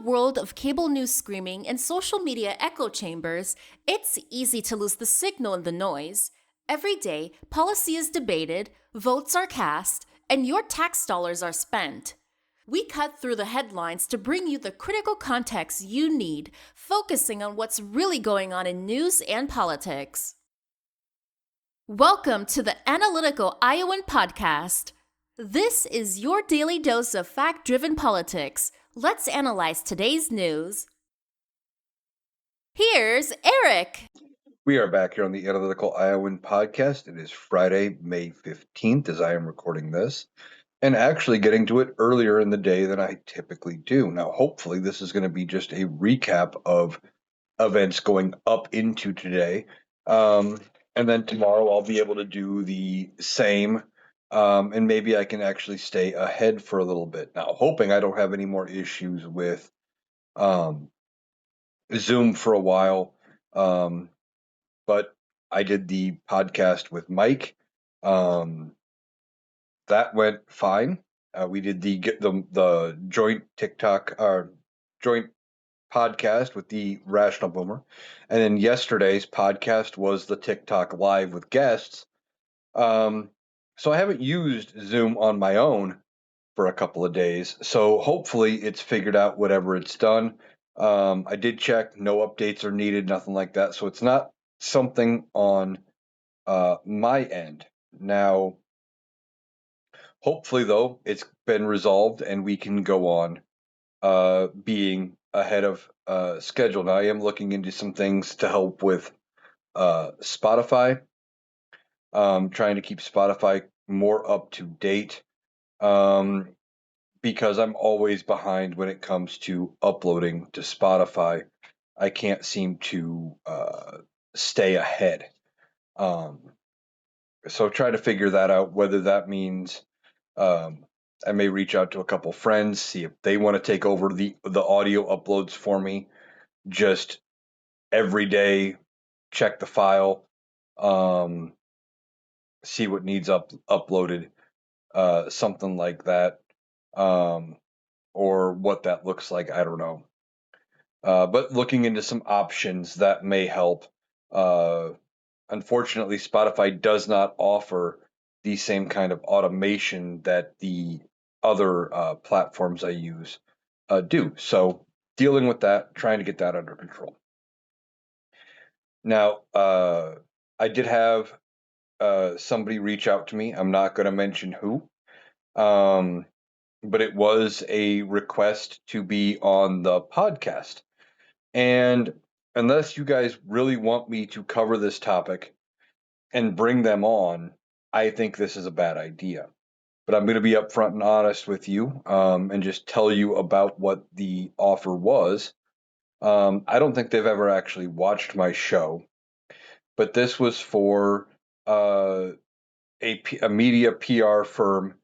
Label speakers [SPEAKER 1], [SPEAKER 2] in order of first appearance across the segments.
[SPEAKER 1] world of cable news screaming and social media echo chambers, it's easy to lose the signal in the noise. Every day, policy is debated, votes are cast, and your tax dollars are spent. We cut through the headlines to bring you the critical context you need, focusing on what's really going on in news and politics. Welcome to the Analytical Iowan Podcast. This is your daily dose of fact-driven politics. Let's analyze today's news. Here's Eric.
[SPEAKER 2] We are back here on the Analytical Iowan Podcast. It is Friday, May 15th, as I am recording this, and actually getting to it earlier in the day than I typically do. Now, hopefully, this is going to be just a recap of events going up into today. And then tomorrow I'll be able to do the same, and maybe I can actually stay ahead for a little bit. Now, hoping I don't have any more issues with Zoom for a while. But I did the podcast with Mike. That went fine. We did the joint TikTok joint podcast with the Rational Boomer, and then yesterday's podcast was the TikTok live with guests. So I haven't used Zoom on my own for a couple of days. So hopefully it's figured out whatever it's done. I did check, no updates are needed, nothing like that. So it's not something on my end. Now, hopefully, though, it's been resolved and we can go on being ahead of schedule. Now, I am looking into some things to help with Spotify, trying to keep Spotify more up to date. Because I'm always behind when it comes to uploading to Spotify. I can't seem to stay ahead. So try to figure that out, whether that means I may reach out to a couple friends, see if they want to take over the audio uploads for me. Just every day, check the file, see what needs uploaded, something like that. Or what that looks like, I don't know. But looking into some options that may help. Unfortunately, Spotify does not offer the same kind of automation that the other platforms I use do. So dealing with that, trying to get that under control. Now, I did have somebody reach out to me. I'm not going to mention who. But it was a request to be on the podcast. And unless you guys really want me to cover this topic and bring them on, I think this is a bad idea. But I'm going to be upfront and honest with you and just tell you about what the offer was. I don't think they've ever actually watched my show, but this was for a media PR firm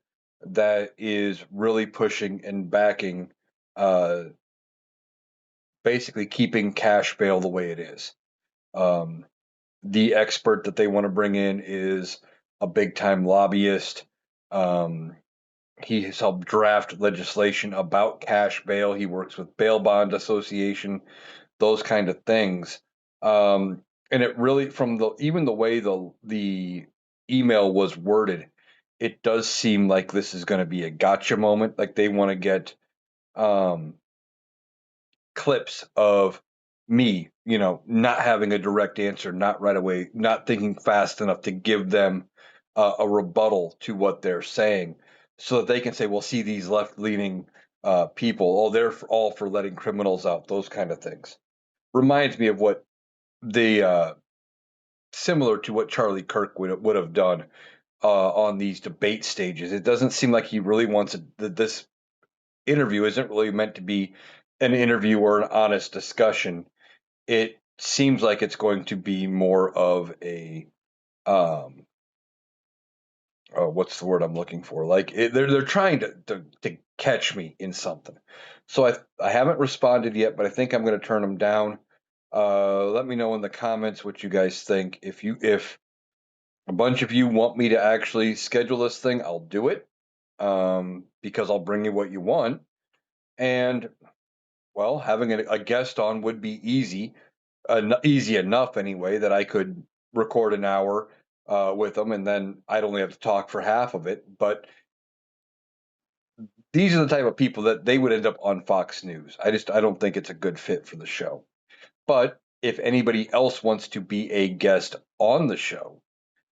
[SPEAKER 2] that is really pushing and backing, basically keeping cash bail the way it is. The expert that they want to bring in is a big time lobbyist. He has helped draft legislation about cash bail. He works with Bail Bond Association, those kind of things. And it really, from even the way the email was worded, it does seem like this is going to be a gotcha moment. Like they want to get clips of me, not having a direct answer, not right away, not thinking fast enough to give them a rebuttal to what they're saying, so that they can say, "Well, see these left-leaning people. Oh, they're all for letting criminals out." Those kind of things. Reminds me of what the similar to what Charlie Kirk would have done on these debate stages. It doesn't seem like he really wants this interview isn't really meant to be an interview or an honest discussion. It seems like it's going to be more of a what's the word I'm looking for? Like they're trying to catch me in something. So I haven't responded yet, but I think I'm going to turn them down. Let me know in the comments what you guys think. If a bunch of you want me to actually schedule this thing, I'll do it, because I'll bring you what you want. And Well, having a guest on would be easy enough anyway, that I could record an hour with them, and then I'd only have to talk for half of it. But these are the type of people that they would end up on Fox News. I don't think it's a good fit for the show. But if anybody else wants to be a guest on the show,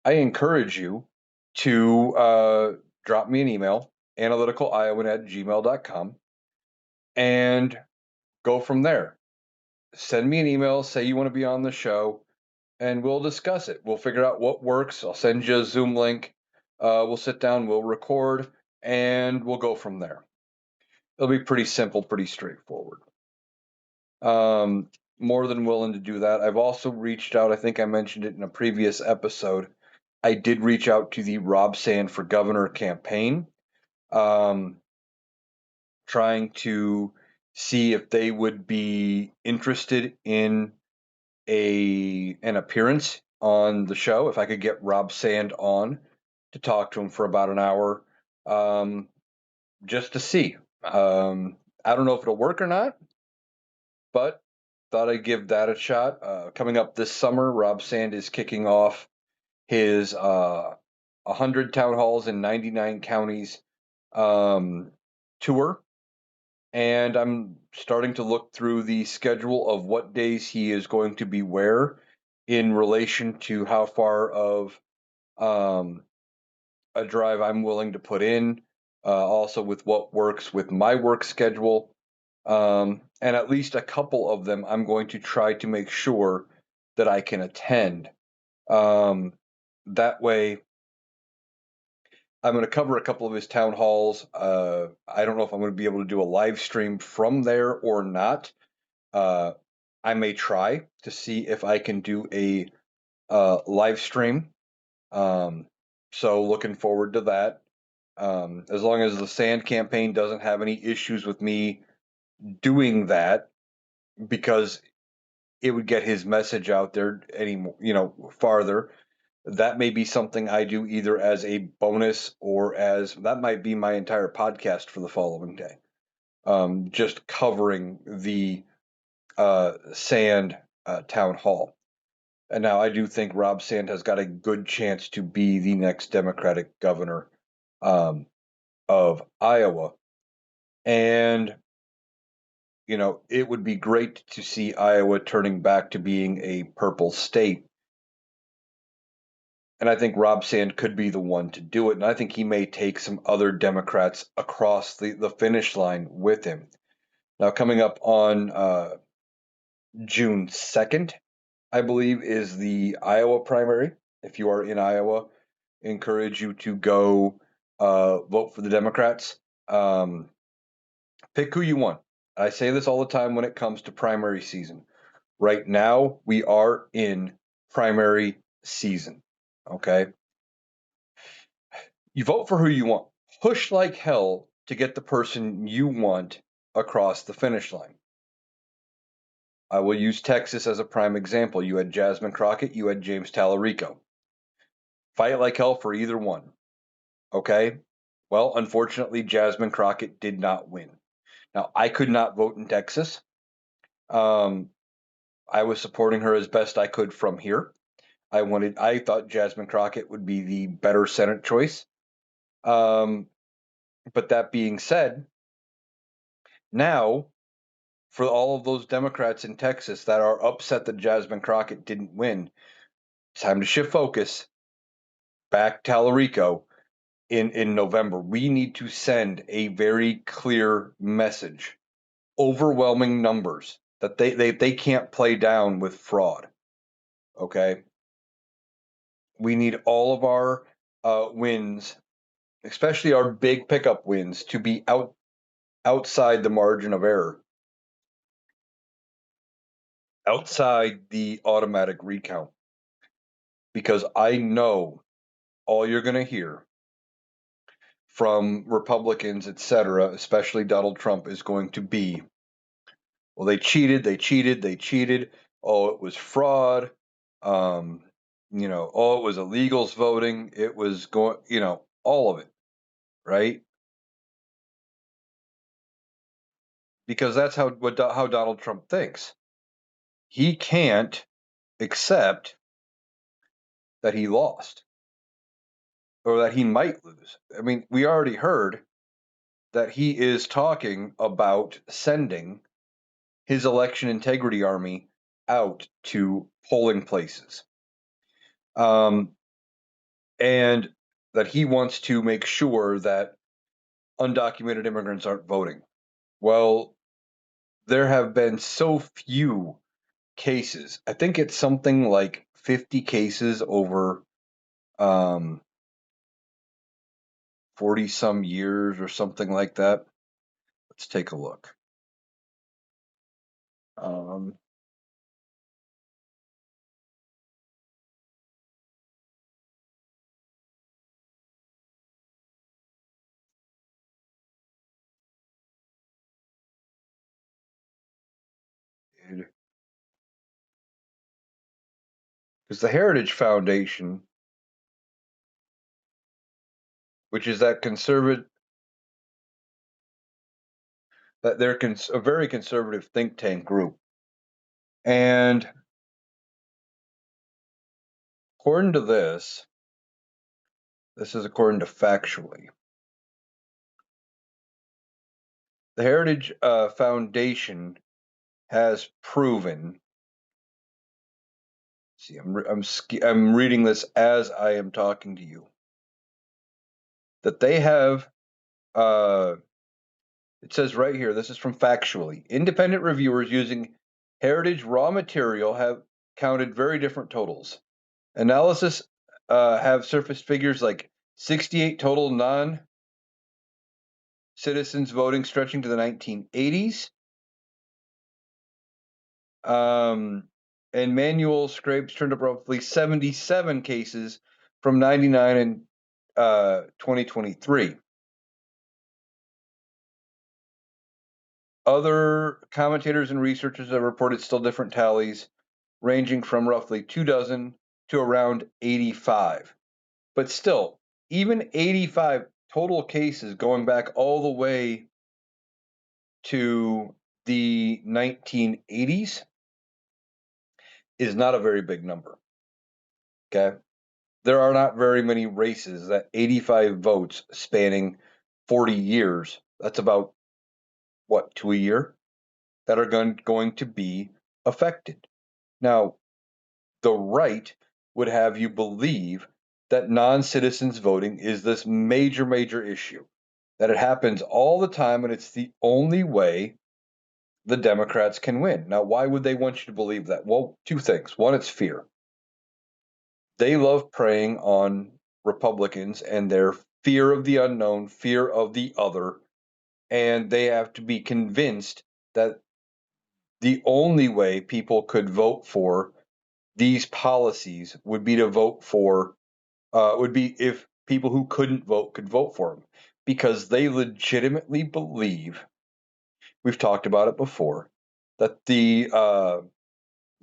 [SPEAKER 2] I encourage you to drop me an email, analyticaliowan@gmail.com, and go from there. Send me an email, say you want to be on the show, and we'll discuss it. We'll figure out what works. I'll send you a Zoom link. We'll sit down, we'll record, and we'll go from there. It'll be pretty simple, pretty straightforward. More than willing to do that. I've also reached out, I think I mentioned it in a previous episode. I did reach out to the Rob Sand for Governor campaign, trying to see if they would be interested in an appearance on the show, if I could get Rob Sand on to talk to him for about an hour, just to see. I don't know if it'll work or not, but thought I'd give that a shot. Coming up this summer, Rob Sand is kicking off his 100 town halls in 99 counties tour. And I'm starting to look through the schedule of what days he is going to be where in relation to how far of a drive I'm willing to put in, also with what works with my work schedule. And at least a couple of them I'm going to try to make sure that I can attend. That way, I'm going to cover a couple of his town halls. I don't know if I'm going to be able to do a live stream from there or not. I may try to see if I can do a live stream. So looking forward to that. As long as the Sand campaign doesn't have any issues with me doing that, because it would get his message out there farther. That may be something I do either as a bonus, or as that might be my entire podcast for the following day. Just covering the Sand town hall. And now I do think Rob Sand has got a good chance to be the next Democratic governor of Iowa. And, it would be great to see Iowa turning back to being a purple state. And I think Rob Sand could be the one to do it. And I think he may take some other Democrats across the finish line with him. Now, coming up on June 2nd, I believe, is the Iowa primary. If you are in Iowa, I encourage you to go vote for the Democrats. Pick who you want. I say this all the time when it comes to primary season. Right now, we are in primary season. Okay. You vote for who you want. Push like hell to get the person you want across the finish line. I will use Texas as a prime example. You had Jasmine Crockett, you had James Tallarico. Fight like hell for either one. Okay? Well, unfortunately, Jasmine Crockett did not win. Now, I could not vote in Texas. I was supporting her as best I could from here. I thought Jasmine Crockett would be the better Senate choice. But that being said, now, for all of those Democrats in Texas that are upset that Jasmine Crockett didn't win, it's time to shift focus. Back Tallarico in November. We need to send a very clear message, overwhelming numbers that they can't play down with fraud. Okay. We need all of our wins, especially our big pickup wins, to be outside the margin of error, outside the automatic recount. Because I know all you're going to hear from Republicans, etc., especially Donald Trump, is going to be, well, they cheated. Oh, it was fraud. Oh, it was illegals voting. It was all of it, right? because that's how Donald Trump thinks. He can't accept that he lost or that he might lose. I mean, we already heard that he is talking about sending his election integrity army out to polling places. And that he wants to make sure that undocumented immigrants aren't voting. Well, there have been so few cases. I think it's something like 50 cases over 40 some years or something like that. Let's take a look. Because the Heritage Foundation, which is that conservative, that they're a very conservative think tank group, and according to this is according to Factually. The Heritage Foundation has proven. See, I'm reading this as I am talking to you. That they have. It says right here. This is from Factually. Independent reviewers using Heritage raw material have counted very different totals. Analysis have surfaced figures like 68 total non-citizens voting stretching to the 1980s. And manual scrapes turned up roughly 77 cases from 99 and 2023. Other commentators and researchers have reported still different tallies, ranging from roughly 24 to around 85. But still, even 85 total cases going back all the way to the 1980s is not a very big number. Okay. There are not very many races that 85 votes spanning 40 years, that's about, what, 2 a year, that are going to be affected. Now, the right would have you believe that non-citizens voting is this major, major issue, that it happens all the time and it's the only way the Democrats can win. Now, why would they want you to believe that? Well, two things. One, it's fear. They love preying on Republicans and their fear of the unknown, fear of the other, and they have to be convinced that the only way people could vote for these policies would be to vote for, would be if people who couldn't vote could vote for them, because they legitimately believe, we've talked about it before, that the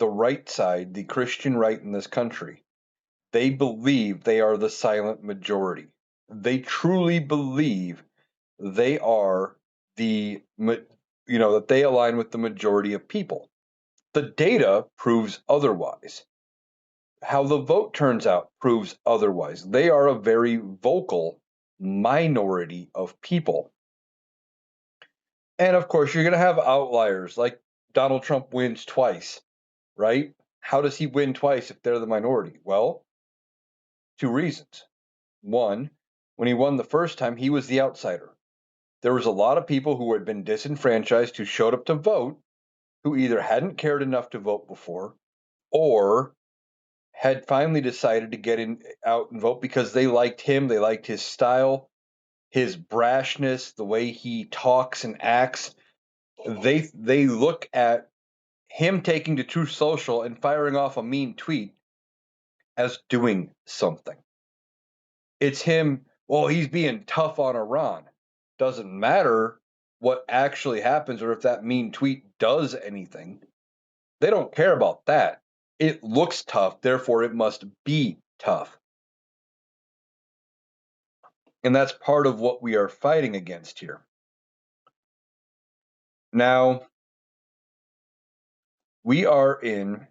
[SPEAKER 2] right side, the Christian right in this country, they believe they are the silent majority. They truly believe they are that they align with the majority of people. The data proves otherwise. How the vote turns out proves otherwise. They are a very vocal minority of people. And of course, you're going to have outliers like Donald Trump wins twice, right? How does he win twice if they're the minority? Well, two reasons. One, when he won the first time, he was the outsider. There was a lot of people who had been disenfranchised who showed up to vote, who either hadn't cared enough to vote before or had finally decided to get out and vote because they liked him, they liked his style, his brashness, the way he talks and acts. They look at him taking to Truth Social and firing off a mean tweet as doing something. It's him, well, he's being tough on Iran. Doesn't matter what actually happens or if that mean tweet does anything. They don't care about that. It looks tough, therefore it must be tough. And that's part of what we are fighting against here. Now, we are in,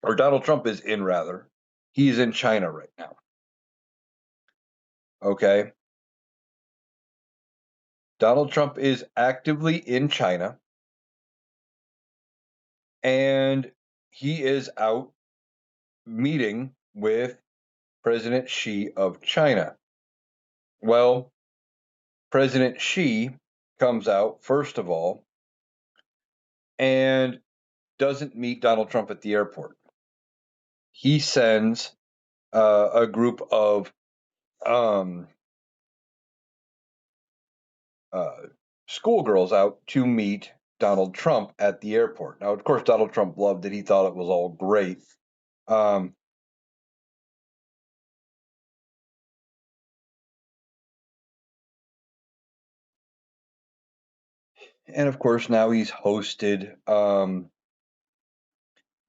[SPEAKER 2] or Donald Trump is in, rather. He's in China right now. Okay. Donald Trump is actively in China, and he is out meeting with President Xi of China. Well, President Xi comes out, first of all, and doesn't meet Donald Trump at the airport. He sends a group of um, schoolgirls out to meet Donald Trump at the airport. Now, of course, Donald Trump loved it. He thought it was all great. Um, and of course, now he's hosted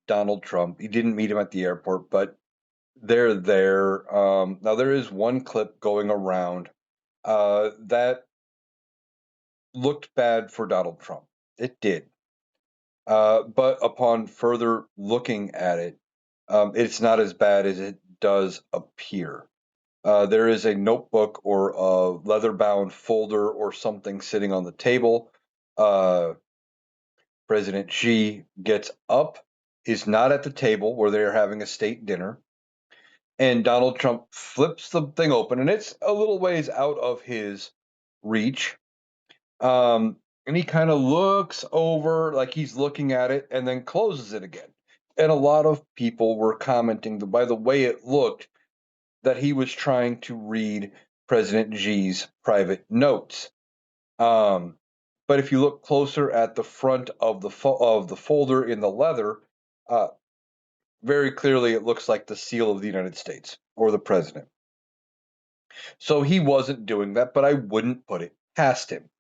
[SPEAKER 2] Donald Trump. He didn't meet him at the airport, but they're there. Now, there is one clip going around that looked bad for Donald Trump. It did. But upon further looking at it, it's not as bad as it does appear. There is a notebook or a leather bound folder or something sitting on the table. Uh, President Xi gets up, is not at the table where they're having a state dinner, and Donald Trump flips the thing open, and it's a little ways out of his reach. And he kind of looks over like he's looking at it and then closes it again. And a lot of people were commenting by the way it looked that he was trying to read President Xi's private notes. Um, but if you look closer at the front of the folder in the leather, uh, very clearly it looks like the seal of the United States or the president. So he wasn't doing that, but I wouldn't put it past him.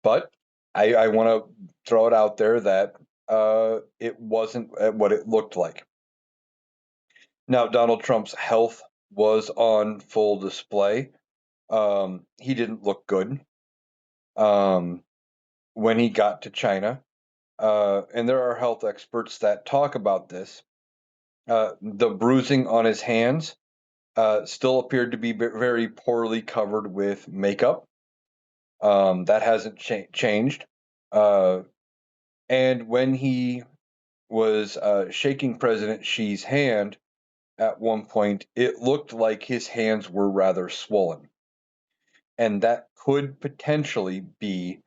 [SPEAKER 2] But I want to throw it out there that it wasn't what it looked like. Now, Donald Trump's health was on full display. He didn't look good um, when he got to China. And there are health experts that talk about this. The bruising on his hands still appeared to be very poorly covered with makeup. That hasn't changed. Uh, and when he was shaking President Xi's hand at one point, it looked like his hands were rather swollen. And that could potentially be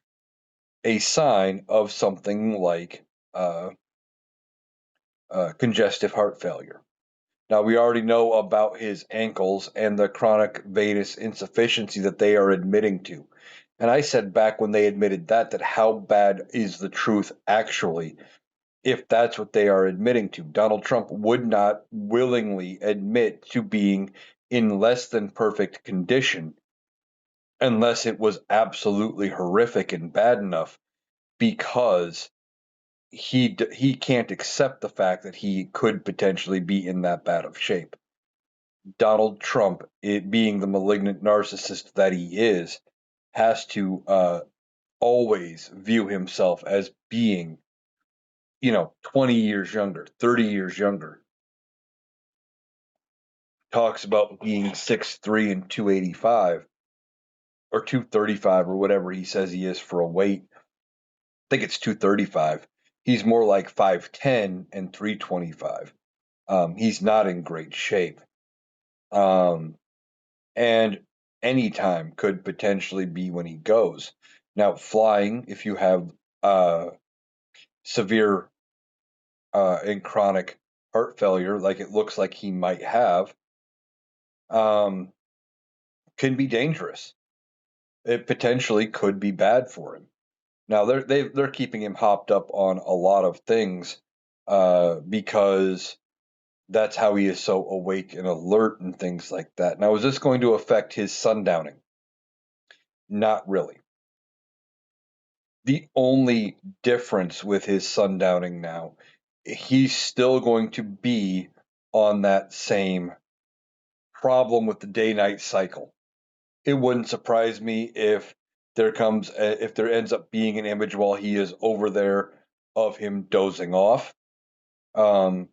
[SPEAKER 2] a sign of something like congestive heart failure. Now, we already know about his ankles and the chronic venous insufficiency that they are admitting to. And I said back when they admitted that how bad is the truth actually, if that's what they are admitting to? Donald Trump would not willingly admit to being in less than perfect condition unless it was absolutely horrific and bad enough, because he can't accept the fact that he could potentially be in that bad of shape. Donald Trump, it being the malignant narcissist that he is, has to always view himself as being, 20 years younger, 30 years younger. Talks about being 6'3" and 285 or 235 or whatever he says he is for a weight. I think it's 235. He's more like 5'10" and 325. He's not in great shape. Um, and any time could potentially be when he goes. Now, flying, if you have severe and chronic heart failure, like it looks like he might have, um, can be dangerous. It potentially could be bad for him. Now, they're keeping him hopped up on a lot of things because that's how he is so awake and alert and things like that. Now, is this going to affect his sundowning? Not really. The only difference with his sundowning now, he's still going to be on that same problem with the day night cycle. It wouldn't surprise me if if there ends up being an image while he is over there of him dozing off, and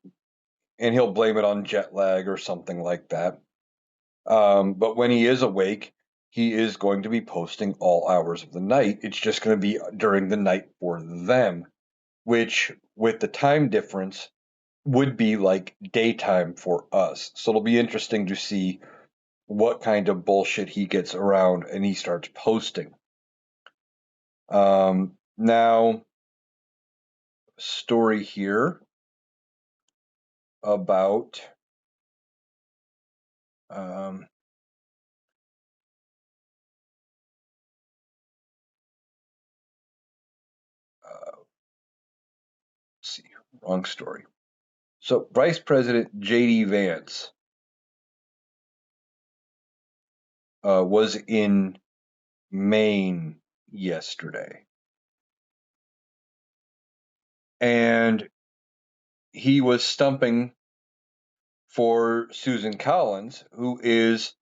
[SPEAKER 2] he'll blame it on jet lag or something like that. But when he is awake, he is going to be posting all hours of the night. It's just going to be during the night for them, which with the time difference would be like daytime for us. So it'll be interesting to see what kind of bullshit he gets around and he starts posting. Now, story here about let's see, wrong story. So Vice President J.D. Vance was in Maine yesterday, and he was stumping for Susan Collins, who is,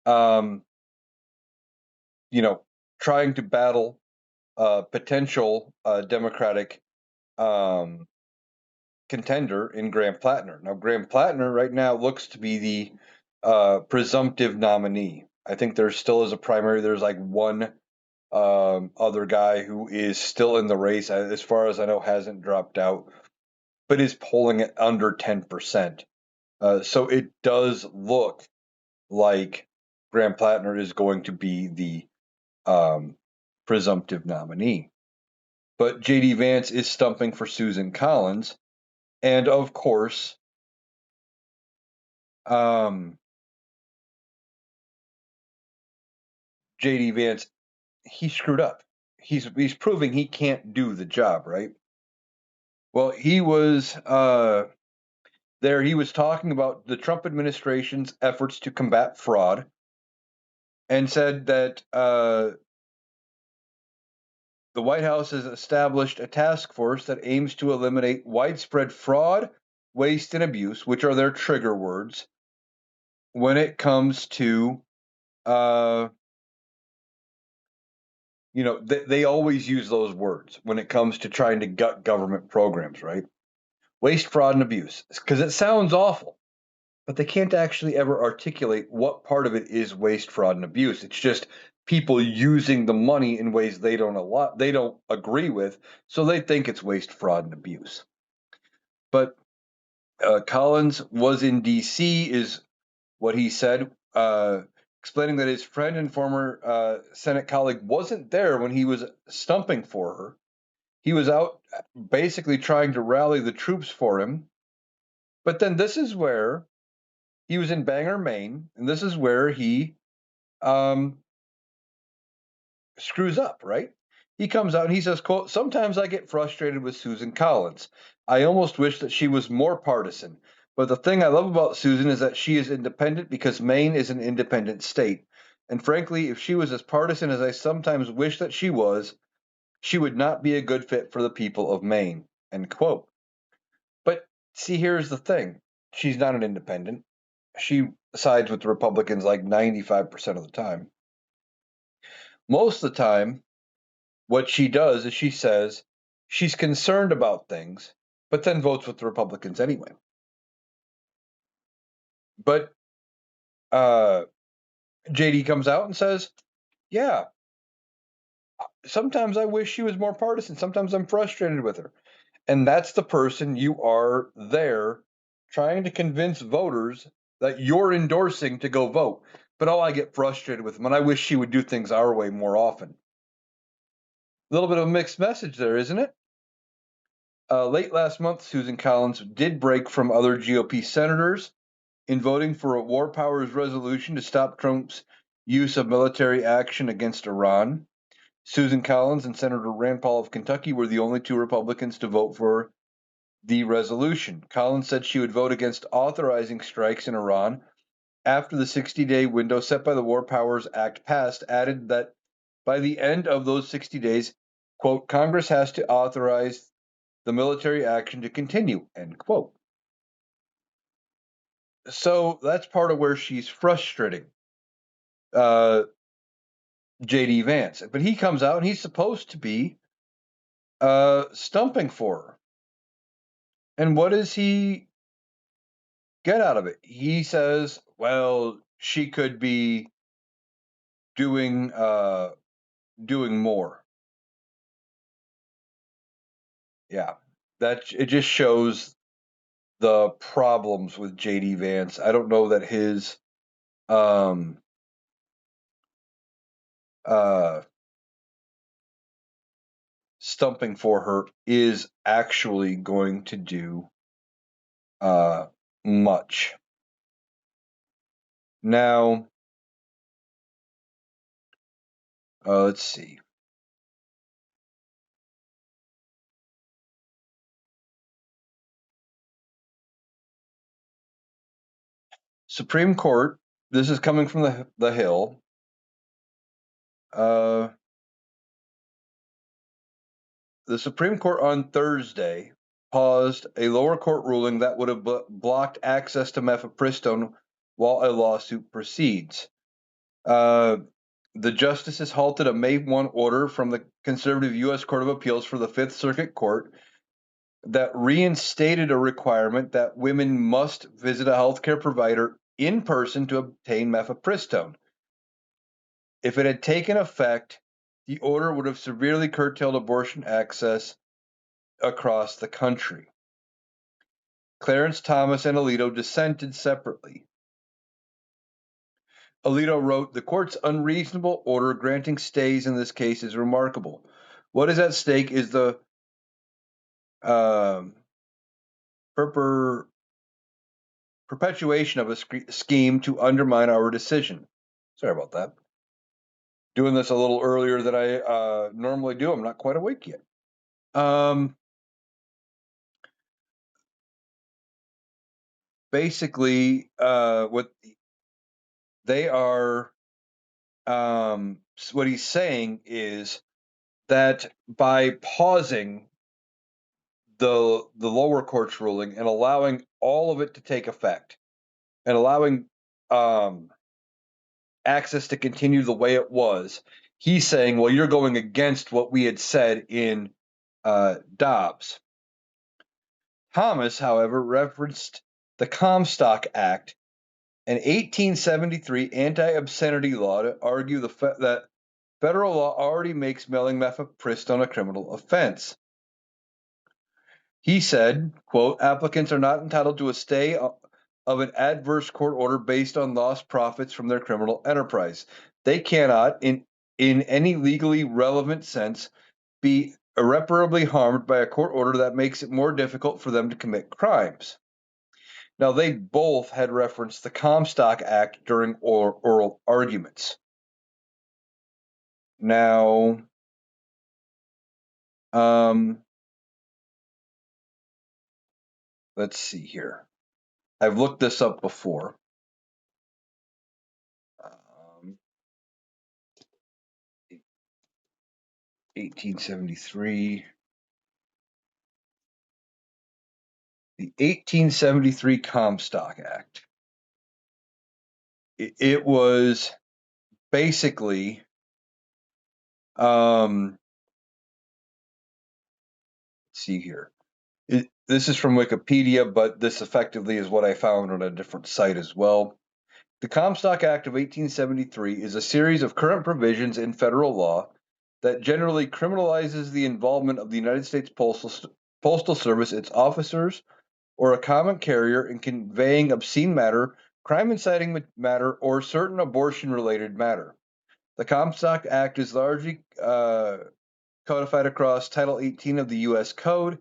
[SPEAKER 2] trying to battle potential Democratic contender in Graham Plattner. Now, Graham Plattner right now looks to be the presumptive nominee. I think there still is a primary. There's like one other guy who is still in the race, as far as I know, hasn't dropped out, but is polling at under 10%. So it does look like Graham Plattner is going to be the presumptive nominee. But J.D. Vance is stumping for Susan Collins. And of course, J.D. Vance, he screwed up. He's proving he can't do the job, right? Well, he was there. He was talking about the Trump administration's efforts to combat fraud, and said that the White House has established a task force that aims to eliminate widespread fraud, waste, and abuse, which are their trigger words, when it comes to, they always use those words when it comes to trying to gut government programs, right? Waste, fraud, and abuse, because it sounds awful, but they can't actually ever articulate what part of it is waste, fraud, and abuse. It's just people using the money in ways they don't agree with, so they think it's waste, fraud, and abuse. But Collins was in D.C., is what he said, explaining that his friend and former Senate colleague wasn't there when he was stumping for her. He was out basically trying to rally the troops for him. But then this is where he was in Bangor, Maine, and this is where he screws up, right? He comes out and he says, quote, "Sometimes I get frustrated with Susan Collins. I almost wish that she was more partisan. But the thing I love about Susan is that she is independent because Maine is an independent state. And frankly, if she was as partisan as I sometimes wish that she was, she would not be a good fit for the people of Maine." End quote. But see, here's the thing. She's not an independent. She sides with the Republicans like 95% of the time. Most of the time, what she does is she says she's concerned about things, but then votes with the Republicans anyway. But JD comes out and says, yeah, sometimes I wish she was more partisan. Sometimes I'm frustrated with her. And that's the person you are there trying to convince voters that you're endorsing to go vote. But I get frustrated with them, and I wish she would do things our way more often. A little bit of a mixed message there, isn't it? Late last month, Susan Collins did break from other GOP senators in voting for a war powers resolution to stop Trump's use of military action against Iran. Susan Collins and Senator Rand Paul of Kentucky were the only two Republicans to vote for the resolution. Collins said she would vote against authorizing strikes in Iran after the 60-day window set by the War Powers Act passed, added that by the end of those 60 days, quote, Congress has to authorize the military action to continue, end quote. So that's part of where she's frustrating. J.D. Vance. But he comes out and he's supposed to be stumping for her. And what does he get out of it? He says, well, she could be doing more. Yeah, it just shows the problems with J.D. Vance. I don't know that his stumping for her is actually going to do much. Now, let's see. Supreme Court, this is coming from the Hill. The Supreme Court on Thursday paused a lower court ruling that would have blocked access to mifepristone while a lawsuit proceeds. The justices halted a May 1 order from the conservative U.S. Court of Appeals for the Fifth Circuit Court that reinstated a requirement that women must visit a healthcare provider in person to obtain mifepristone. If it had taken effect, the order would have severely curtailed abortion access across the country. Clarence Thomas and Alito dissented separately. Alito wrote, "The court's unreasonable order granting stays in this case is remarkable. What is at stake is the perpetuation of a scheme to undermine our decision." Sorry about that. Doing this a little earlier than I normally do. I'm not quite awake yet. Basically, what they are, what he's saying is that by pausing the lower court's ruling and allowing all of it to take effect and allowing access to continue the way it was, he's saying, well, you're going against what we had said in Dobbs. Thomas, however, referenced the Comstock Act, an 1873 anti-obscenity law, to argue that federal law already makes mailing mifepristone a criminal offense. He said, quote, "Applicants are not entitled to a stay of an adverse court order based on lost profits from their criminal enterprise. They cannot, in any legally relevant sense, be irreparably harmed by a court order that makes it more difficult for them to commit crimes." Now, they both had referenced the Comstock Act during oral arguments. Now, let's see here. I've looked this up before. 1873. The 1873 Comstock Act. It was basically let's see here. This is from Wikipedia, but this effectively is what I found on a different site as well. The Comstock Act of 1873 is a series of current provisions in federal law that generally criminalizes the involvement of the United States Postal Service, its officers, or a common carrier in conveying obscene matter, crime-inciting matter, or certain abortion-related matter. The Comstock Act is largely codified across Title 18 of the U.S. Code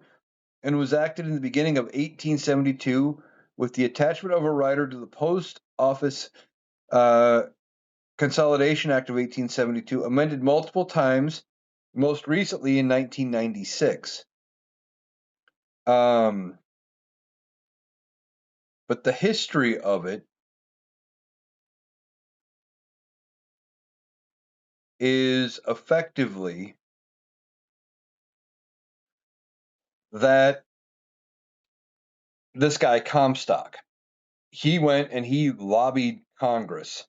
[SPEAKER 2] and was acted in the beginning of 1872 with the attachment of a rider to the Post Office Consolidation Act of 1872, amended multiple times, most recently in 1996. But the history of it is effectively that this guy Comstock, he went and he lobbied Congress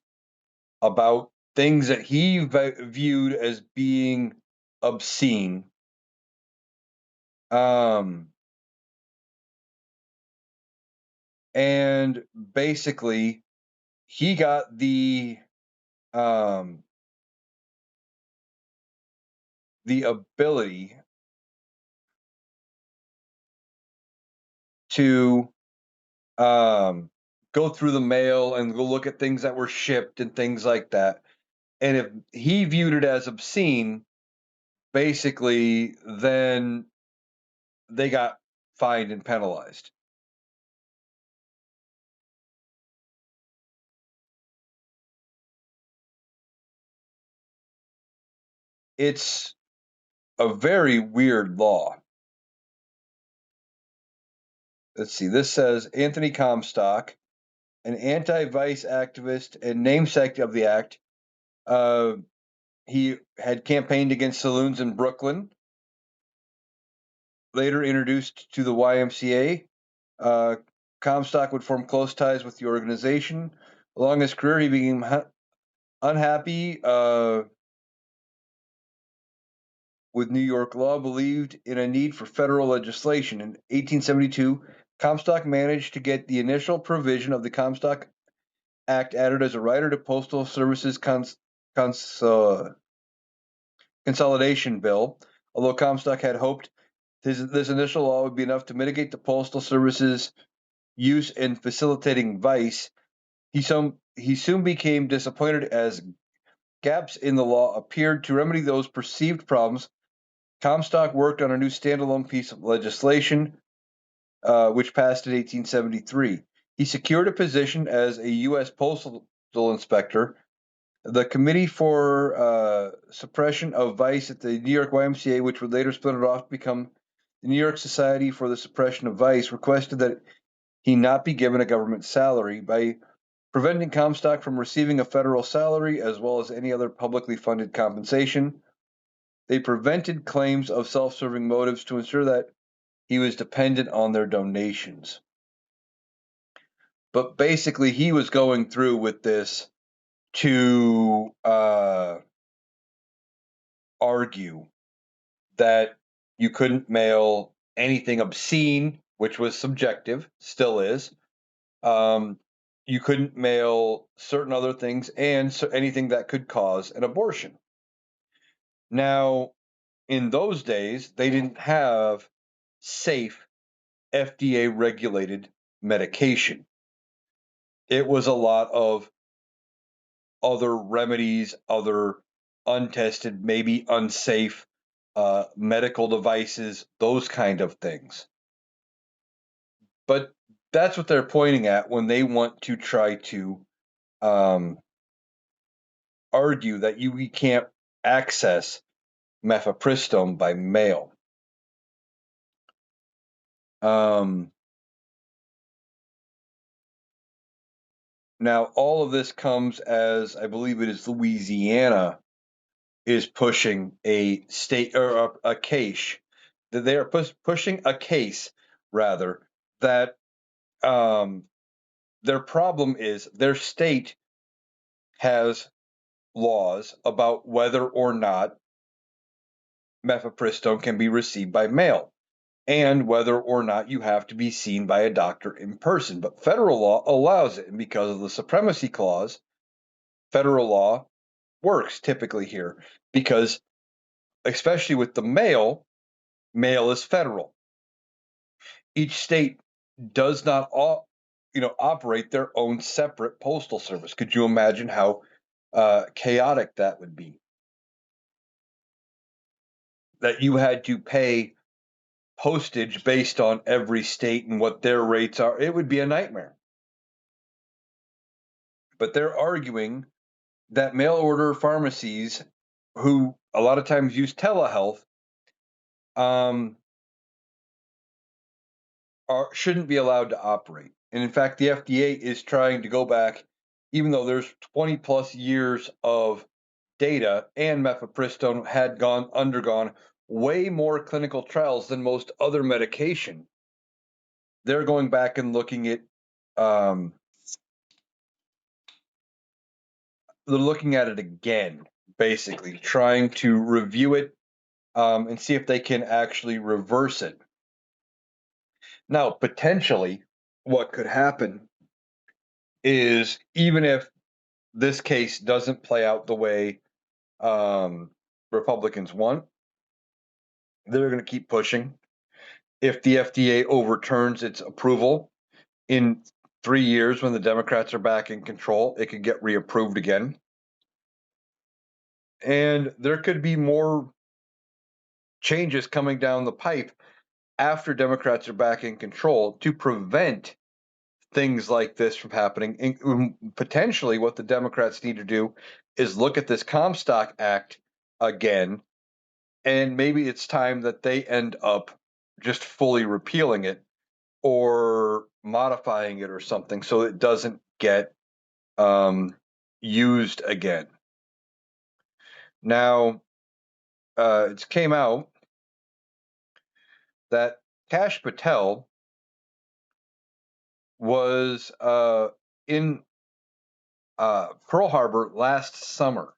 [SPEAKER 2] about things that he viewed as being obscene. And basically, he got the ability to go through the mail and go look at things that were shipped and things like that. And if he viewed it as obscene, basically, then they got fined and penalized. It's a very weird law. Let's see. This says Anthony Comstock, an anti-vice activist and namesake of the act. He had campaigned against saloons in Brooklyn. Later introduced to the YMCA, Comstock would form close ties with the organization. Along his career, he became unhappy with New York law, believed in a need for federal legislation. In 1872, Comstock managed to get the initial provision of the Comstock Act added as a rider to Postal Service's consolidation bill. Although Comstock had hoped this initial law would be enough to mitigate the Postal Service's use in facilitating vice, he soon became disappointed as gaps in the law appeared to remedy those perceived problems. Comstock worked on a new standalone piece of legislation, which passed in 1873. He secured a position as a U.S. postal inspector. The Committee for Suppression of Vice at the New York YMCA, which would later split it off to become the New York Society for the Suppression of Vice, requested that he not be given a government salary. By preventing Comstock from receiving a federal salary as well as any other publicly funded compensation, they prevented claims of self-serving motives to ensure that he was dependent on their donations. But basically, he was going through with this to argue that you couldn't mail anything obscene, which was subjective, still is. You couldn't mail certain other things and anything that could cause an abortion. Now, in those days, they didn't have safe FDA regulated medication. It was a lot of other remedies, other untested, maybe unsafe medical devices, those kind of things. But that's what they're pointing at when they want to try to argue that we can't access mifepristone by mail. Now, all of this comes as I believe it is Louisiana is pushing a state or a case that they are pushing a case rather that their problem is their state has laws about whether or not mifepristone can be received by mail and whether or not you have to be seen by a doctor in person. But federal law allows it, and because of the supremacy clause, federal law works typically here because, especially with the mail is federal. Each state does not operate their own separate postal service. Could you imagine how chaotic that would be? That you had to pay postage based on every state and what their rates are. It would be a nightmare. But they're arguing that mail order pharmacies, who a lot of times use telehealth, shouldn't be allowed to operate. And in fact, the FDA is trying to go back, even though there's 20 plus years of data, and mifepristone had undergone way more clinical trials than most other medication. They're going back and looking at they're looking at it again, basically trying to review it and see if they can actually reverse it. Now, potentially, what could happen is even if this case doesn't play out the way Republicans want, they're going to keep pushing. If the FDA overturns its approval in 3 years when the Democrats are back in control, it could get reapproved again. And there could be more changes coming down the pipe after Democrats are back in control to prevent things like this from happening. And potentially, what the Democrats need to do is look at this Comstock Act again, and maybe it's time that they end up just fully repealing it or modifying it or something so it doesn't get used again. Now, it came out that Kash Patel was in Pearl Harbor last summer,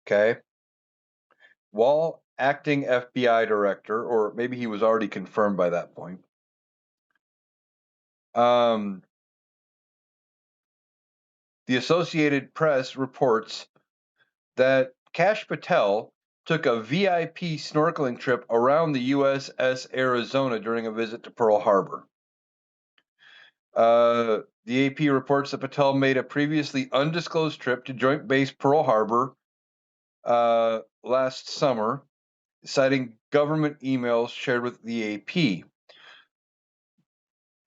[SPEAKER 2] okay, while acting FBI director, or maybe he was already confirmed by that point. The Associated Press reports that Kash Patel took a VIP snorkeling trip around the USS Arizona during a visit to Pearl Harbor. The AP reports that Patel made a previously undisclosed trip to Joint Base Pearl Harbor last summer, citing government emails shared with the AP.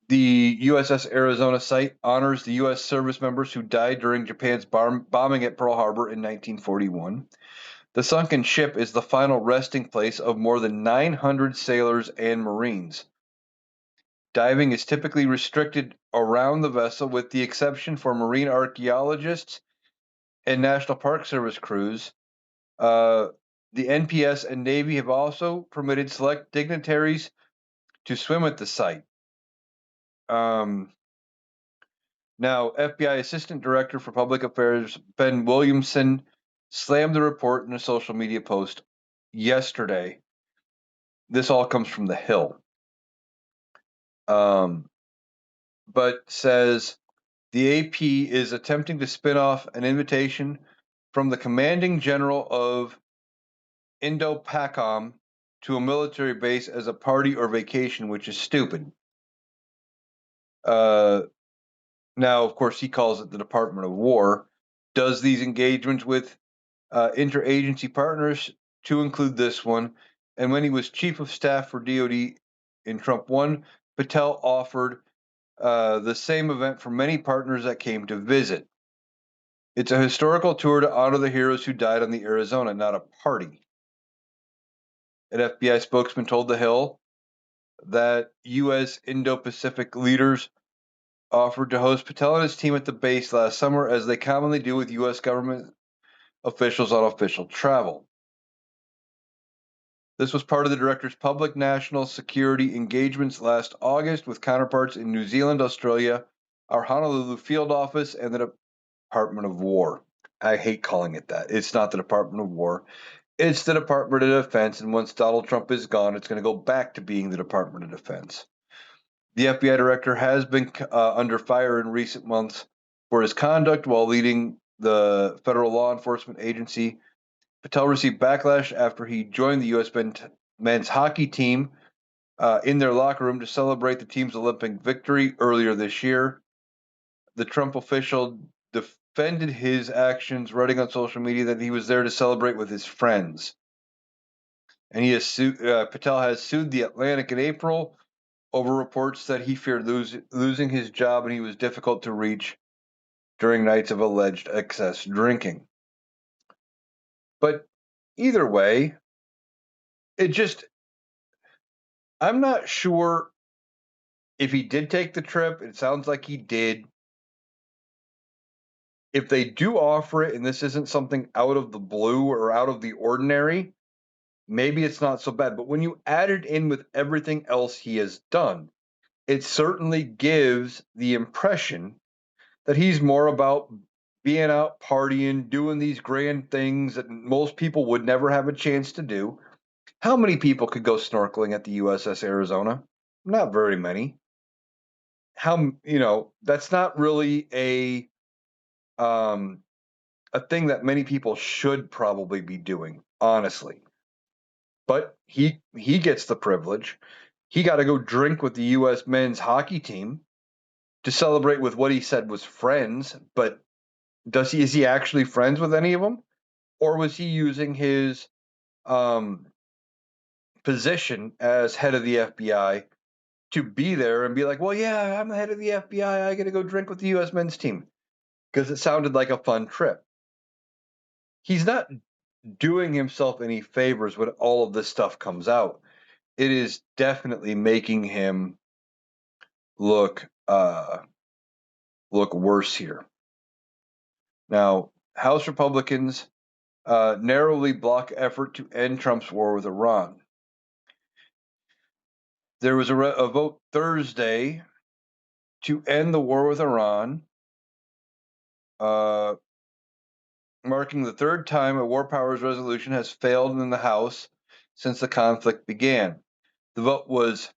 [SPEAKER 2] The USS Arizona site honors the U.S. service members who died during Japan's bombing at Pearl Harbor in 1941. The sunken ship is the final resting place of more than 900 sailors and Marines. Diving is typically restricted around the vessel, with the exception for marine archaeologists and National Park Service crews. The NPS and Navy have also permitted select dignitaries to swim at the site. Now, FBI Assistant Director for Public Affairs Ben Williamson slammed the report in a social media post yesterday. This all comes from The Hill. But says the AP is attempting to spin off an invitation from the commanding general of Indo-PACOM to a military base as a party or vacation, which is stupid. Now, of course, he calls it the Department of War. Does these engagements with interagency partners, to include this one, and when he was chief of staff for DoD in Trump 1, Patel offered the same event for many partners that came to visit. It's a historical tour to honor the heroes who died on the Arizona, not a party. An FBI spokesman told The Hill that U.S. Indo-Pacific leaders offered to host Patel and his team at the base last summer, as they commonly do with U.S. government officials on official travel. This was part of the director's public national security engagements last August with counterparts in New Zealand, Australia, our Honolulu field office, and the Department of War. I hate calling it that. It's not the Department of War. It's the Department of Defense, and once Donald Trump is gone, it's going to go back to being the Department of Defense. The FBI director has been under fire in recent months for his conduct while leading the federal law enforcement agency. Patel received backlash after he joined the U.S. men's hockey team in their locker room to celebrate the team's Olympic victory earlier this year. The Trump official defended his actions, writing on social media that he was there to celebrate with his friends. And Patel has sued the Atlantic in April over reports that he feared losing his job and he was difficult to reach during nights of alleged excess drinking. But either way, I'm not sure if he did take the trip. It sounds like he did. If they do offer it and this isn't something out of the blue or out of the ordinary, maybe it's not so bad. But when you add it in with everything else he has done, it certainly gives the impression that he's more about being out partying, doing these grand things that most people would never have a chance to do. How many people could go snorkeling at the USS Arizona? Not very many. That's not really um, a thing that many people should probably be doing, honestly. But he gets the privilege. He got to go drink with the U.S. men's hockey team to celebrate with what he said was friends. But is he actually friends with any of them, or was he using his um, position as head of the FBI to be there and be like, well, yeah, I'm the head of the FBI. I got to go drink with the U.S. men's team because it sounded like a fun trip. He's not doing himself any favors when all of this stuff comes out. It is definitely making him look look worse here. Now, House Republicans narrowly block effort to end Trump's war with Iran. There was a vote Thursday to end the war with Iran, uh, marking the third time a war powers resolution has failed in the House since the conflict began. The vote was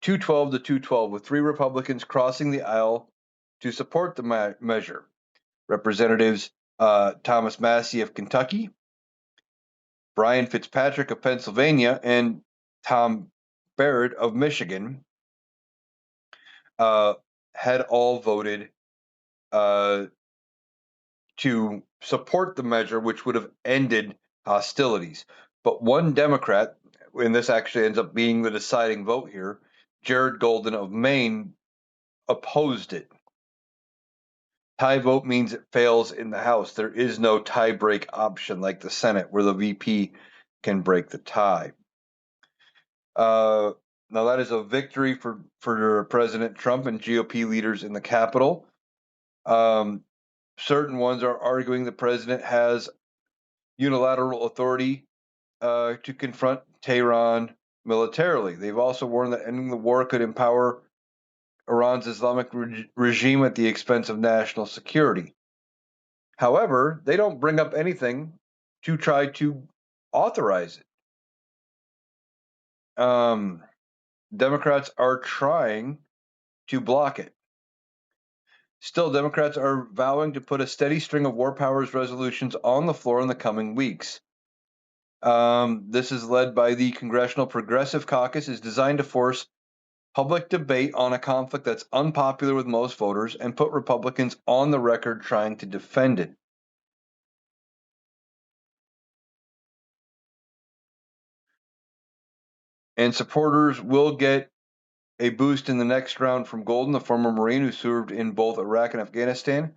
[SPEAKER 2] 212 to 212, with 3 Republicans crossing the aisle to support the measure. Representatives Thomas Massie of Kentucky, Brian Fitzpatrick of Pennsylvania, and Tom Barrett of Michigan had all voted to support the measure, which would have ended hostilities. But one Democrat, and this actually ends up being the deciding vote here, Jared Golden of Maine, opposed it. Tie vote means it fails in the House. There is no tie break option like the Senate, where the VP can break the tie. Now that is a victory for President Trump and GOP leaders in the Capitol. Certain ones are arguing the president has unilateral authority to confront Tehran militarily. They've also warned that ending the war could empower Iran's Islamic regime at the expense of national security. However, they don't bring up anything to try to authorize it. Democrats are trying to block it. Still, Democrats are vowing to put a steady string of war powers resolutions on the floor in the coming weeks. This is led by the Congressional Progressive Caucus, is designed to force public debate on a conflict that's unpopular with most voters and put Republicans on the record trying to defend it. And supporters will get a boost in the next round from Golden, the former Marine who served in both Iraq and Afghanistan,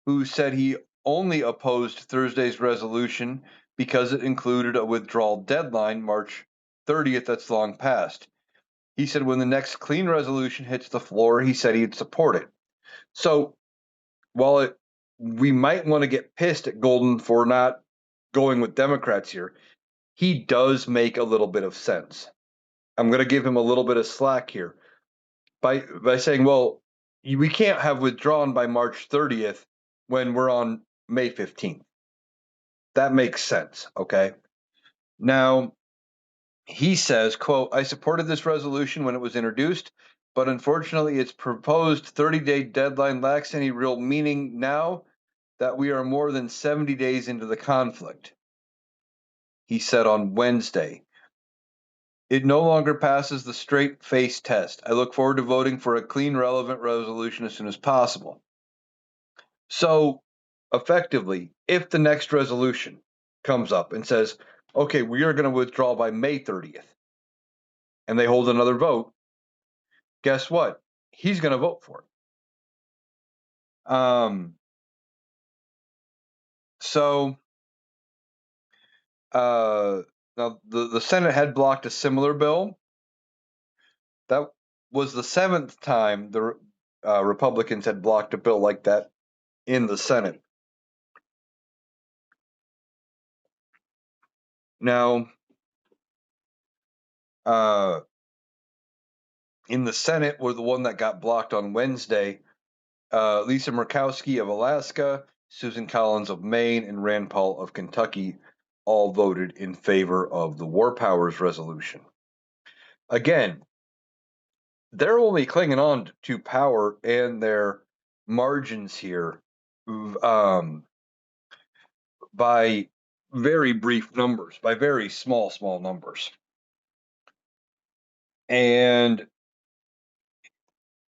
[SPEAKER 2] who said he only opposed Thursday's resolution because it included a withdrawal deadline, March 30th, that's long past. He said when the next clean resolution hits the floor, he said he'd support it. So while we might want to get pissed at Golden for not going with Democrats here, he does make a little bit of sense. I'm going to give him a little bit of slack here by saying, well, we can't have withdrawn by March 30th when we're on May 15th. That makes sense, okay? Now, he says, quote, I supported this resolution when it was introduced, but unfortunately its proposed 30-day deadline lacks any real meaning now that we are more than 70 days into the conflict. He said on Wednesday, it no longer passes the straight face test. I look forward to voting for a clean, relevant resolution as soon as possible. So, effectively, if the next resolution comes up and says, okay, we are going to withdraw by May 30th, and they hold another vote, guess what? He's going to vote for it. So, now the Senate had blocked a similar bill. That was the 7th time the Republicans had blocked a bill like that in the Senate. Now, in the Senate, were the one that got blocked on Wednesday Lisa Murkowski of Alaska, Susan Collins of Maine, and Rand Paul of Kentucky all voted in favor of the War Powers Resolution. Again, they're only clinging on to power and their margins here by very brief numbers, by very small numbers. And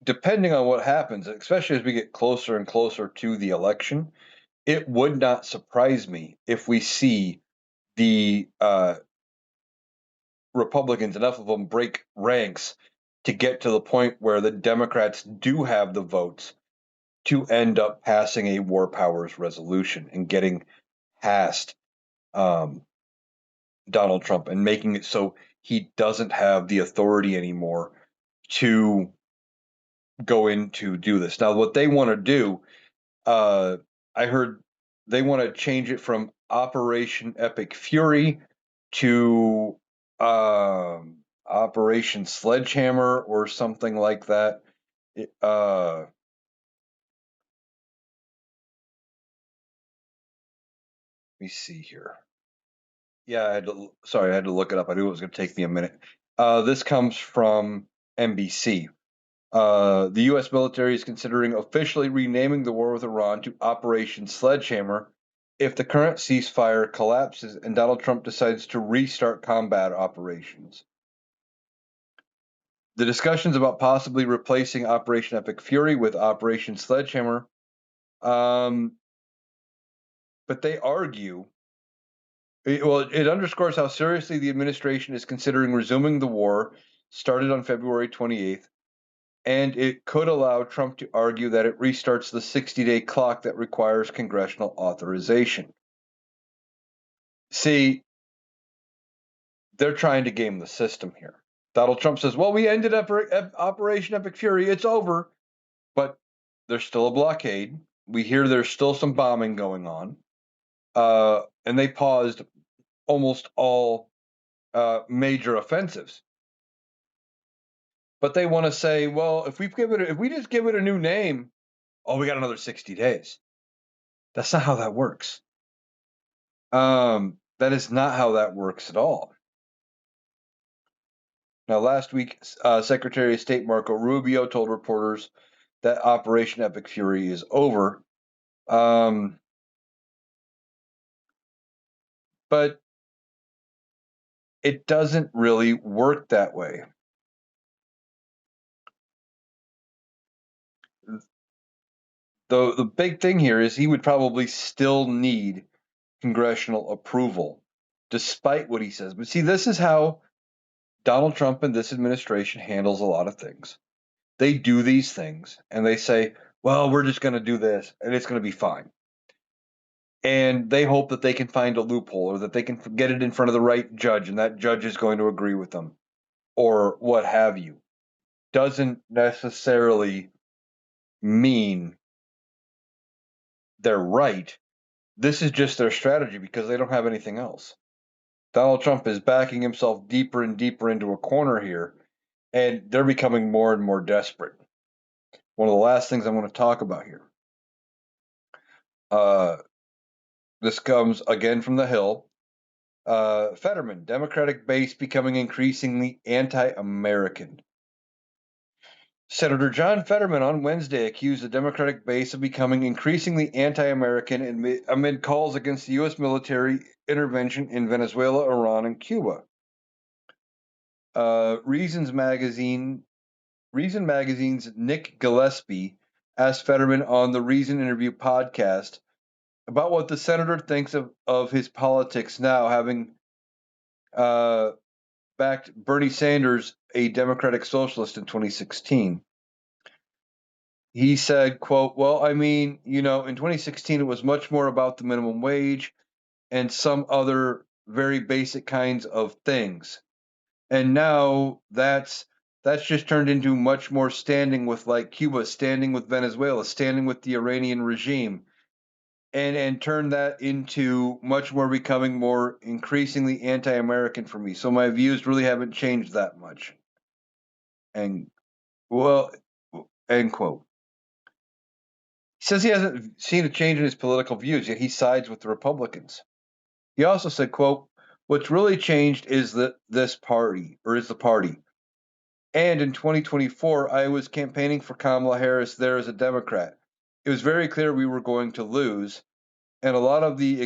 [SPEAKER 2] depending on what happens, especially as we get closer and closer to the election, it would not surprise me if we see the Republicans, enough of them, break ranks to get to the point where the Democrats do have the votes to end up passing a war powers resolution and getting past Donald Trump and making it so he doesn't have the authority anymore to go in to do this. Now, what they want to do, I heard they want to change it from Operation Epic Fury to Operation Sledgehammer or something like that. Let me see here. Yeah, I had to look it up. I knew it was going to take me a minute. This comes from NBC. The U.S. military is considering officially renaming the war with Iran to Operation Sledgehammer if the current ceasefire collapses and Donald Trump decides to restart combat operations. The discussions about possibly replacing Operation Epic Fury with Operation Sledgehammer, but they argue. It underscores how seriously the administration is considering resuming the war started on February 28th, and it could allow Trump to argue that it restarts the 60-day clock that requires congressional authorization. See, they're trying to game the system here. Donald Trump says, well, we ended Operation Epic Fury, it's over, but there's still a blockade. We hear there's still some bombing going on, and they paused almost all major offensives. But they want to say, well, if we just give it a new name, oh, we got another 60 days. That's not how that works. That is not how that works at all. Now, last week, Secretary of State Marco Rubio told reporters that Operation Epic Fury is over. But it doesn't really work that way. The big thing here is he would probably still need congressional approval, despite what he says. But see, this is how Donald Trump and this administration handles a lot of things. They do these things and they say, well, we're just going to do this and it's going to be fine. And they hope that they can find a loophole or that they can get it in front of the right judge and that judge is going to agree with them or what have you. Doesn't necessarily mean they're right. This is just their strategy because they don't have anything else. Donald Trump is backing himself deeper and deeper into a corner here, and they're becoming more and more desperate. One of the last things I want to talk about here. This comes again from the Hill. Fetterman, Democratic base becoming increasingly anti-American. Senator John Fetterman on Wednesday accused the Democratic base of becoming increasingly anti-American amid calls against the U.S. military intervention in Venezuela, Iran, and Cuba. Reason Magazine's Nick Gillespie asked Fetterman on the Reason Interview podcast about what the senator thinks of his politics now, having backed Bernie Sanders, a Democratic socialist, in 2016. He said, quote, well, I mean, in 2016, it was much more about the minimum wage and some other very basic kinds of things. And now that's just turned into much more standing with like Cuba, standing with Venezuela, standing with the Iranian regime, and turned that into much more becoming more increasingly anti-American for me. So my views really haven't changed that much. And well, end quote. says he hasn't seen a change in his political views, yet he sides with the Republicans. He also said, quote, "What's really changed is the party. And in 2024, I was campaigning for Kamala Harris there as a Democrat. It was very clear we were going to lose, and a lot of the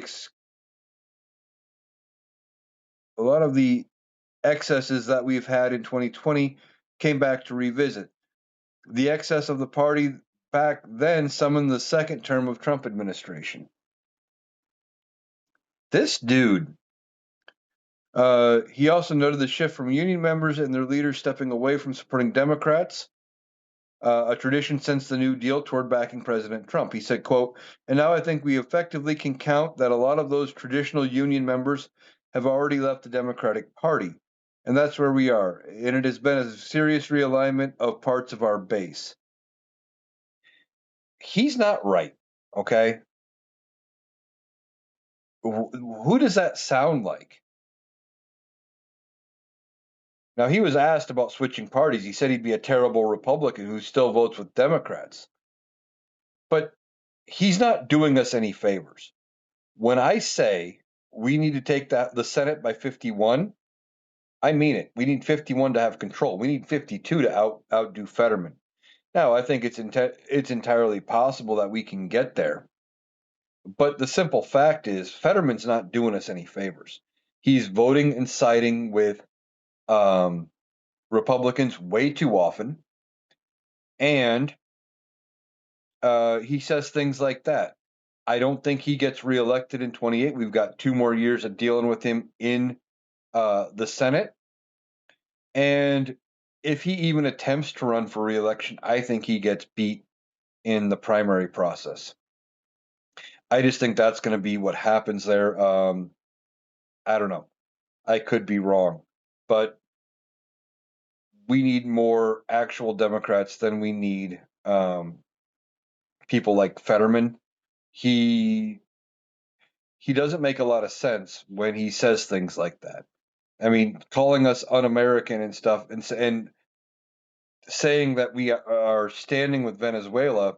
[SPEAKER 2] excesses that we've had in 2020 came back to revisit. The excess of the party back then summoned the second term of Trump administration." This dude, he also noted the shift from union members and their leaders stepping away from supporting Democrats, a tradition since the New Deal, toward backing President Trump. He said, quote, "And now I think we effectively can count that a lot of those traditional union members have already left the Democratic Party. And that's where we are. And it has been a serious realignment of parts of our base." He's not right, okay? Who does that sound like? Now, he was asked about switching parties. He said he'd be a terrible Republican who still votes with Democrats. But he's not doing us any favors. When I say we need to take the Senate by 51, I mean it. We need 51 to have control. We need 52 to outdo Fetterman. Now, I think it's entirely possible that we can get there. But the simple fact is, Fetterman's not doing us any favors. He's voting and siding with Republicans way too often, and he says things like that. I don't think he gets reelected in 28. We've got 2 more years of dealing with him in the Senate, and if he even attempts to run for reelection, I think he gets beat in the primary process. I just think that's going to be what happens there. I don't know. I could be wrong, but we need more actual Democrats than we need people like Fetterman. He doesn't make a lot of sense when he says things like that. I mean, calling us un-American and stuff, and saying that we are standing with Venezuela.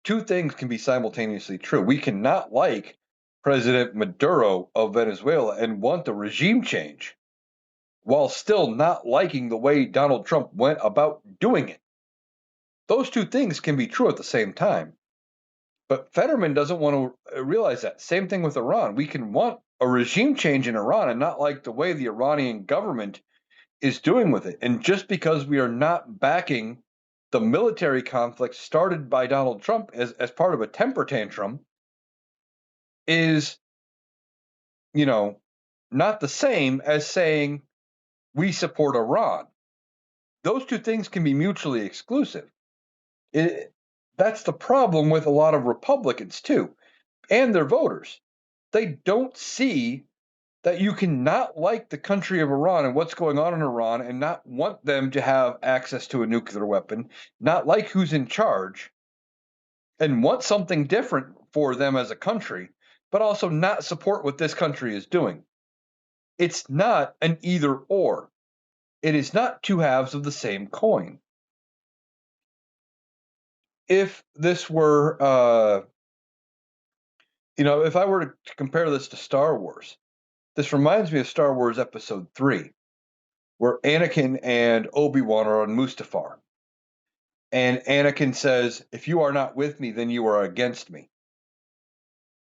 [SPEAKER 2] 2 things can be simultaneously true. We cannot like President Maduro of Venezuela and want the regime change, while still not liking the way Donald Trump went about doing it. Those 2 things can be true at the same time. But Fetterman doesn't want to realize that. Same thing with Iran. We can want a regime change in Iran and not like the way the Iranian government is doing with it. And just because we are not backing the military conflict started by Donald Trump as part of a temper tantrum is, not the same as saying we support Iran. Those 2 things can be mutually exclusive. That's the problem with a lot of Republicans, too, and their voters. They don't see that you cannot like the country of Iran and what's going on in Iran and not want them to have access to a nuclear weapon, not like who's in charge, and want something different for them as a country, but also not support what this country is doing. It's not an either or. It is not 2 halves of the same coin. If this were, if I were to compare this to Star Wars, this reminds me of Star Wars Episode 3, where Anakin and Obi-Wan are on Mustafar. And Anakin says, "If you are not with me, then you are against me."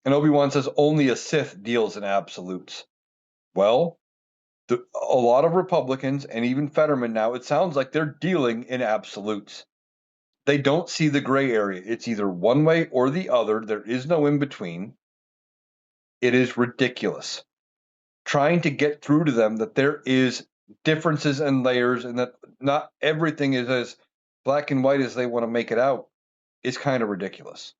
[SPEAKER 2] And Obi-Wan says, "Only a Sith deals in absolutes." Well, a lot of Republicans, and even Fetterman now, it sounds like they're dealing in absolutes. They don't see the gray area. It's either one way or the other. There is no in between. It is ridiculous. Trying to get through to them that there is differences and layers and that not everything is as black and white as they want to make it out is kind of ridiculous.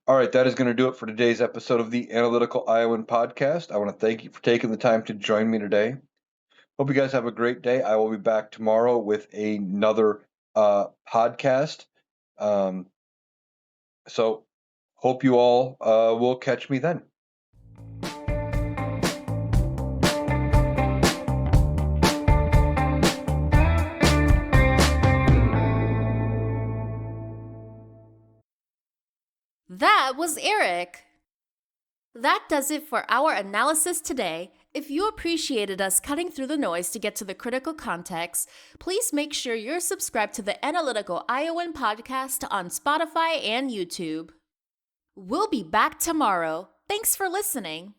[SPEAKER 2] All right, that is going to do it for today's episode of the Analytical Iowan Podcast. I want to thank you for taking the time to join me today. Hope you guys have a great day. I will be back tomorrow with another podcast. So hope you all will catch me then.
[SPEAKER 1] That was Eric. That does it for our analysis today. If you appreciated us cutting through the noise to get to the critical context, please make sure you're subscribed to the Analytical Iowan podcast on Spotify and YouTube. We'll be back tomorrow. Thanks for listening.